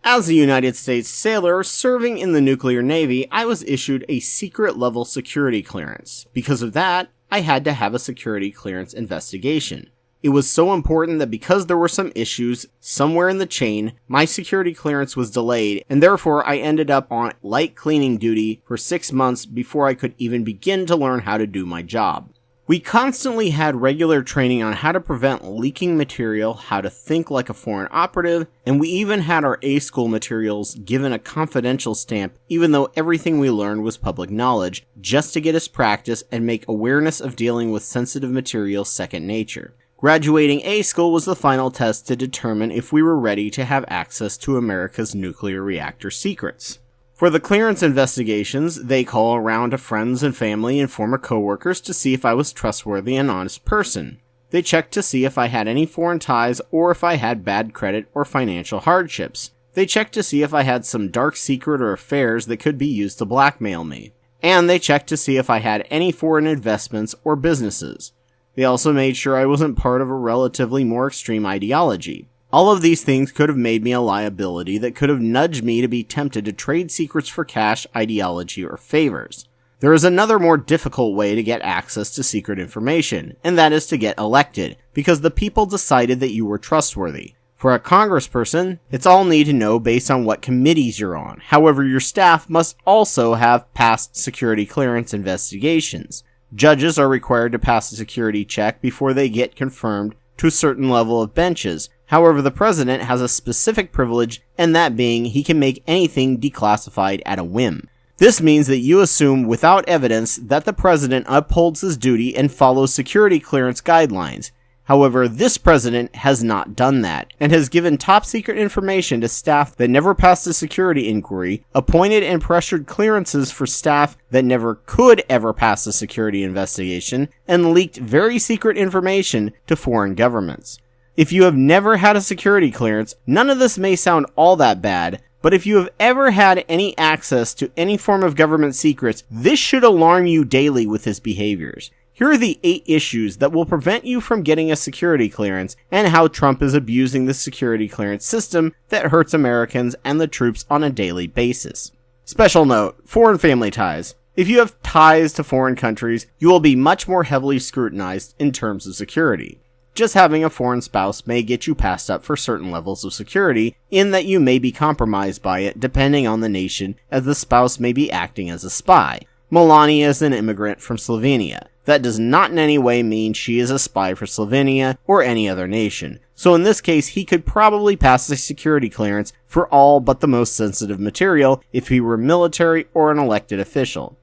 As a United States sailor serving in the nuclear navy, I was issued a secret level security clearance. Because of that, I had to have a security clearance investigation. It was so important that because there were some issues somewhere in the chain, my security clearance was delayed, and therefore I ended up on light cleaning duty for 6 months before I could even begin to learn how to do my job. We constantly had regular training on how to prevent leaking material, how to think like a foreign operative, and we even had our A-School materials given a confidential stamp, even though everything we learned was public knowledge, just to get us practice and make awareness of dealing with sensitive material second nature. Graduating A-School was the final test to determine if we were ready to have access to America's nuclear reactor secrets. For the clearance investigations, they call around to friends and family and former coworkers to see if I was trustworthy and honest person. They checked to see if I had any foreign ties or if I had bad credit or financial hardships. They checked to see if I had some dark secret or affairs that could be used to blackmail me. And they checked to see if I had any foreign investments or businesses. They also made sure I wasn't part of a relatively more extreme ideology. All of these things could have made me a liability that could have nudged me to be tempted to trade secrets for cash, ideology, or favors. There is another more difficult way to get access to secret information, and that is to get elected, because the people decided that you were trustworthy. For a congressperson, it's all need to know based on what committees you're on. However, your staff must also have passed security clearance investigations. Judges are required to pass a security check before they get confirmed to a certain level of benches. However, the president has a specific privilege, and that being he can make anything declassified at a whim. This means that you assume without evidence that the president upholds his duty and follows security clearance guidelines. However, this president has not done that, and has given top secret information to staff that never passed a security inquiry, appointed and pressured clearances for staff that never could ever pass a security investigation, and leaked very secret information to foreign governments. If you have never had a security clearance, none of this may sound all that bad, but if you have ever had any access to any form of government secrets, this should alarm you daily with his behaviors. Here are the 8 issues that will prevent you from getting a security clearance, and how Trump is abusing the security clearance system that hurts Americans and the troops on a daily basis. Special note, foreign family ties. If you have ties to foreign countries, you will be much more heavily scrutinized in terms of security. Just having a foreign spouse may get you passed up for certain levels of security, in that you may be compromised by it depending on the nation, as the spouse may be acting as a spy. Melania is an immigrant from Slovenia. That does not in any way mean she is a spy for Slovenia or any other nation. So in this case, he could probably pass a security clearance for all but the most sensitive material if he were military or an elected official.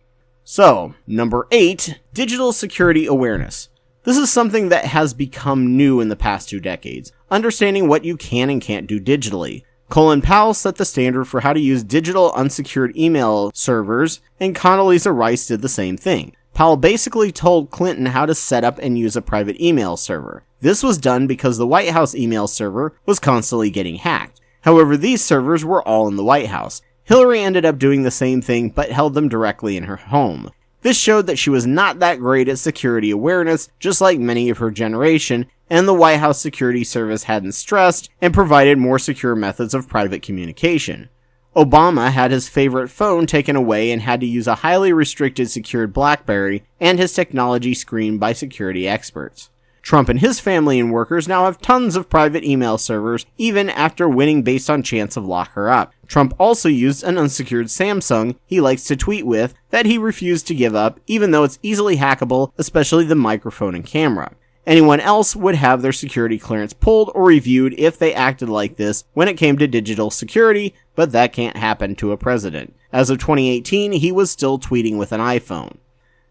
So, number 8, digital security awareness. This is something that has become new in the past 2 decades, understanding what you can and can't do digitally. Colin Powell set the standard for how to use digital unsecured email servers, and Condoleezza Rice did the same thing. Powell basically told Clinton how to set up and use a private email server. This was done because the White House email server was constantly getting hacked. However, these servers were all in the White House. Hillary ended up doing the same thing, but held them directly in her home. This showed that she was not that great at security awareness, just like many of her generation, and the White House Security Service hadn't stressed and provided more secure methods of private communication. Obama had his favorite phone taken away and had to use a highly restricted secured BlackBerry, and his technology screened by security experts. Trump and his family and workers now have tons of private email servers, even after winning based on chance of lock her up. Trump also used an unsecured Samsung he likes to tweet with that he refused to give up, even though it's easily hackable, especially the microphone and camera. Anyone else would have their security clearance pulled or reviewed if they acted like this when it came to digital security, but that can't happen to a president. As of 2018, he was still tweeting with an iPhone.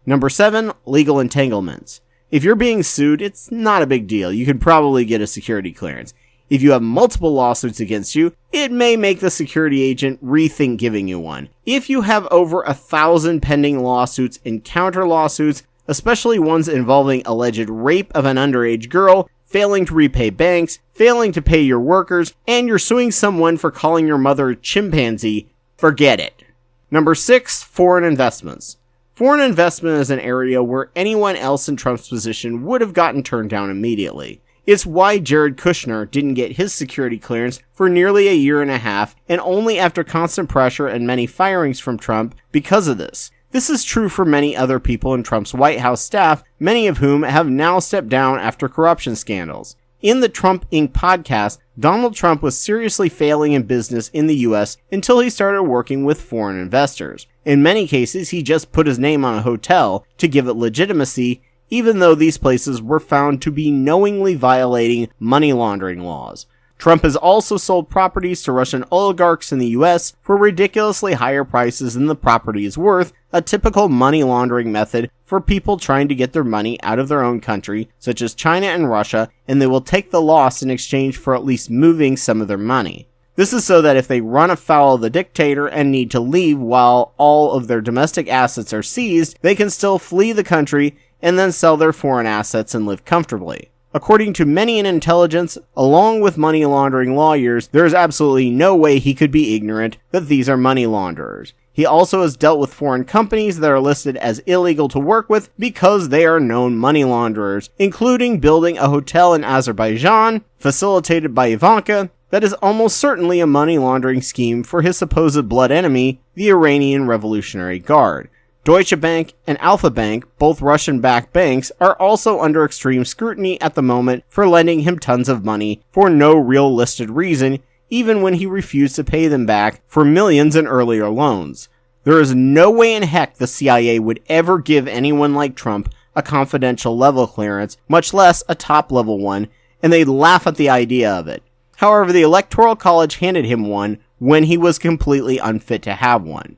Number 7, legal entanglements. If you're being sued, it's not a big deal. You could probably get a security clearance. If you have multiple lawsuits against you, it may make the security agent rethink giving you one. If you have over 1,000 pending lawsuits and counter lawsuits, especially ones involving alleged rape of an underage girl, failing to repay banks, failing to pay your workers, and you're suing someone for calling your mother a chimpanzee, forget it. Number 6, foreign investments. Foreign investment is an area where anyone else in Trump's position would have gotten turned down immediately. It's why Jared Kushner didn't get his security clearance for nearly a year and a half, and only after constant pressure and many firings from Trump because of this. This is true for many other people in Trump's White House staff, many of whom have now stepped down after corruption scandals. In the Trump Inc. podcast, Donald Trump was seriously failing in business in the US until he started working with foreign investors. In many cases, he just put his name on a hotel to give it legitimacy, even though these places were found to be knowingly violating money laundering laws. Trump has also sold properties to Russian oligarchs in the US for ridiculously higher prices than the property is worth, a typical money laundering method for people trying to get their money out of their own country, such as China and Russia, and they will take the loss in exchange for at least moving some of their money. This is so that if they run afoul of the dictator and need to leave while all of their domestic assets are seized, they can still flee the country and then sell their foreign assets and live comfortably. According to many in intelligence, along with money laundering lawyers, there is absolutely no way he could be ignorant that these are money launderers. He also has dealt with foreign companies that are listed as illegal to work with because they are known money launderers, including building a hotel in Azerbaijan, facilitated by Ivanka, that is almost certainly a money laundering scheme for his supposed blood enemy, the Iranian Revolutionary Guard. Deutsche Bank and Alpha Bank, both Russian-backed banks, are also under extreme scrutiny at the moment for lending him tons of money for no real listed reason, even when he refused to pay them back for millions in earlier loans. There is no way in heck the CIA would ever give anyone like Trump a confidential level clearance, much less a top-level one, and they'd laugh at the idea of it. However, the Electoral College handed him one when he was completely unfit to have one.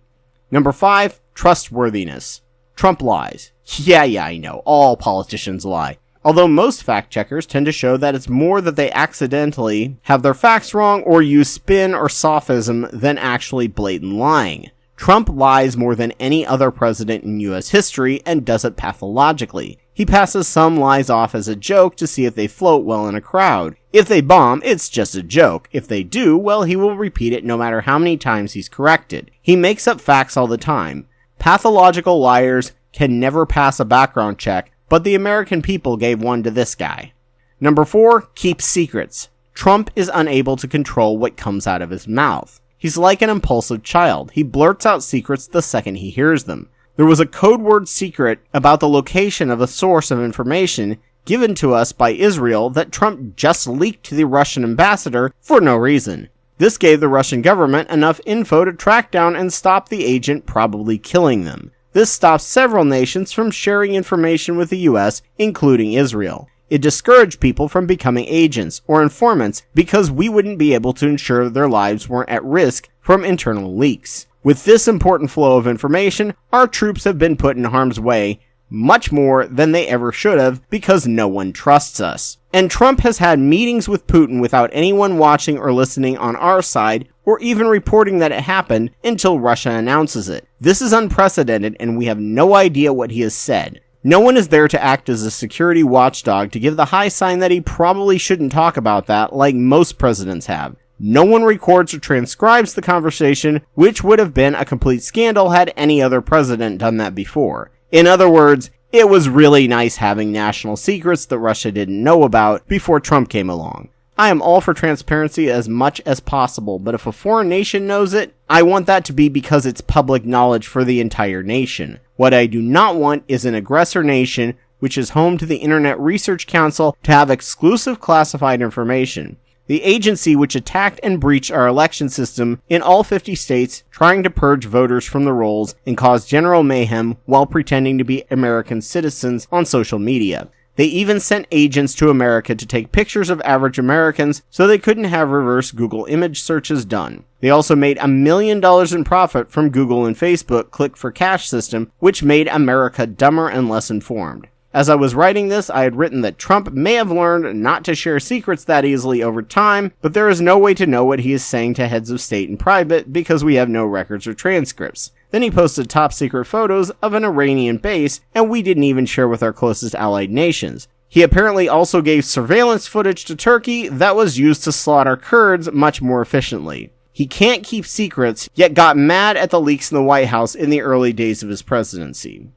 Number 5. Trustworthiness. Trump lies. Yeah, I know. All politicians lie. Although most fact checkers tend to show that it's more that they accidentally have their facts wrong or use spin or sophism than actually blatant lying. Trump lies more than any other president in US history and does it pathologically. He passes some lies off as a joke to see if they float well in a crowd. If they bomb, it's just a joke. If they do, well, he will repeat it no matter how many times he's corrected. He makes up facts all the time. Pathological liars can never pass a background check, but the American people gave one to this guy. Number 4, keep secrets. Trump is unable to control what comes out of his mouth. He's like an impulsive child. He blurts out secrets the second he hears them. There was a code word secret about the location of a source of information given to us by Israel that Trump just leaked to the Russian ambassador for no reason. This gave the Russian government enough info to track down and stop the agent, probably killing them. This stops several nations from sharing information with the US, including Israel. It discouraged people from becoming agents or informants because we wouldn't be able to ensure their lives weren't at risk from internal leaks. With this important flow of information, our troops have been put in harm's way, much more than they ever should have, because no one trusts us. And Trump has had meetings with Putin without anyone watching or listening on our side, or even reporting that it happened until Russia announces it. This is unprecedented, and we have no idea what he has said. No one is there to act as a security watchdog to give the high sign that he probably shouldn't talk about that, like most presidents have. No one records or transcribes the conversation, which would have been a complete scandal had any other president done that before. In other words, it was really nice having national secrets that Russia didn't know about before Trump came along. I am all for transparency as much as possible, but if a foreign nation knows it, I want that to be because it's public knowledge for the entire nation. What I do not want is an aggressor nation, which is home to the Internet Research Council, to have exclusive classified information. The agency which attacked and breached our election system in all 50 states, trying to purge voters from the rolls and cause general mayhem while pretending to be American citizens on social media. They even sent agents to America to take pictures of average Americans so they couldn't have reverse Google image searches done. They also made $1 million in profit from Google and Facebook click for cash system, which made America dumber and less informed. As I was writing this, I had written that Trump may have learned not to share secrets that easily over time, but there is no way to know what he is saying to heads of state in private because we have no records or transcripts. Then he posted top secret photos of an Iranian base, and we didn't even share with our closest allied nations. He apparently also gave surveillance footage to Turkey that was used to slaughter Kurds much more efficiently. He can't keep secrets, yet got mad at the leaks in the White House in the early days of his presidency.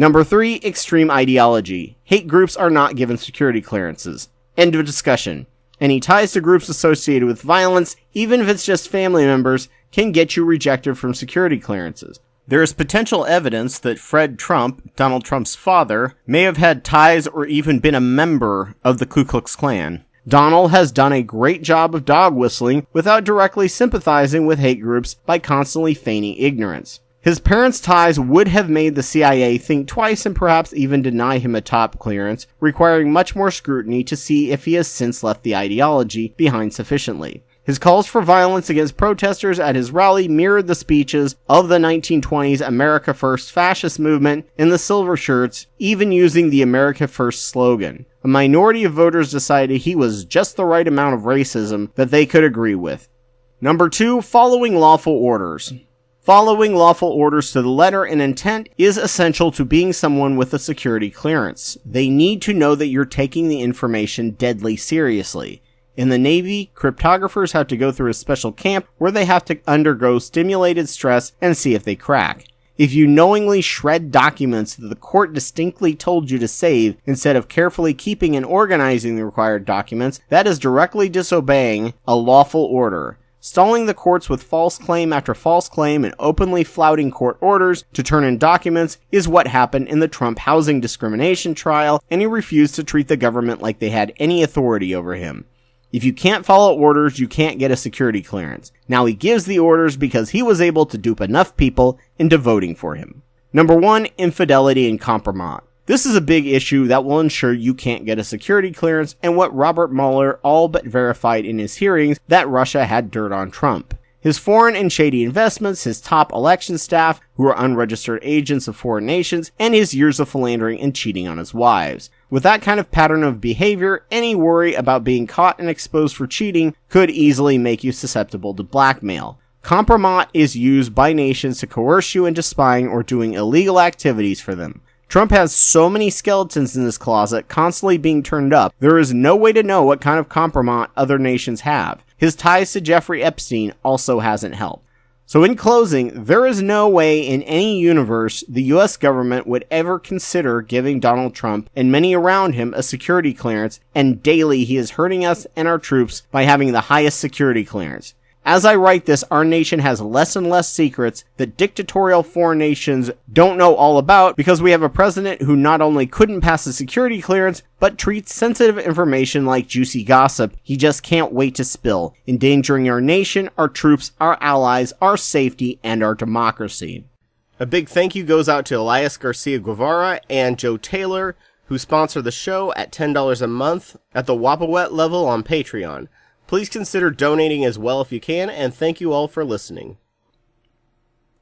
Number 3, extreme ideology. Hate groups are not given security clearances. End of discussion. Any ties to groups associated with violence, even if it's just family members, can get you rejected from security clearances. There is potential evidence that Fred Trump, Donald Trump's father, may have had ties or even been a member of the Ku Klux Klan. Donald has done a great job of dog whistling without directly sympathizing with hate groups by constantly feigning ignorance. His parents' ties would have made the CIA think twice and perhaps even deny him a top clearance, requiring much more scrutiny to see if he has since left the ideology behind sufficiently. His calls for violence against protesters at his rally mirrored the speeches of the 1920s America First fascist movement in the silver shirts, even using the America First slogan. A minority of voters decided he was just the right amount of racism that they could agree with. Number 2, following lawful orders. Following lawful orders to the letter and intent is essential to being someone with a security clearance. They need to know that you're taking the information deadly seriously. In the Navy, cryptographers have to go through a special camp where they have to undergo stimulated stress and see if they crack. If you knowingly shred documents that the court distinctly told you to save instead of carefully keeping and organizing the required documents, that is directly disobeying a lawful order. Stalling the courts with false claim after false claim and openly flouting court orders to turn in documents is what happened in the Trump housing discrimination trial, and he refused to treat the government like they had any authority over him. If you can't follow orders, you can't get a security clearance. Now he gives the orders because he was able to dupe enough people into voting for him. Number 1, infidelity and compromise. This is a big issue that will ensure you can't get a security clearance, and what Robert Mueller all but verified in his hearings that Russia had dirt on Trump. His foreign and shady investments, his top election staff, who are unregistered agents of foreign nations, and his years of philandering and cheating on his wives. With that kind of pattern of behavior, any worry about being caught and exposed for cheating could easily make you susceptible to blackmail. Compromat is used by nations to coerce you into spying or doing illegal activities for them. Trump has so many skeletons in his closet constantly being turned up, there is no way to know what kind of compromat other nations have. His ties to Jeffrey Epstein also hasn't helped. So in closing, there is no way in any universe the US government would ever consider giving Donald Trump and many around him a security clearance, and daily he is hurting us and our troops by having the highest security clearance. As I write this, our nation has less and less secrets that dictatorial foreign nations don't know all about because we have a president who not only couldn't pass a security clearance, but treats sensitive information like juicy gossip he just can't wait to spill, endangering our nation, our troops, our allies, our safety, and our democracy. A big thank you goes out to Elias Garcia Guevara and Joe Taylor, who sponsor the show at $10 a month at the Wapawet level on Patreon. Please consider donating as well if you can, and thank you all for listening.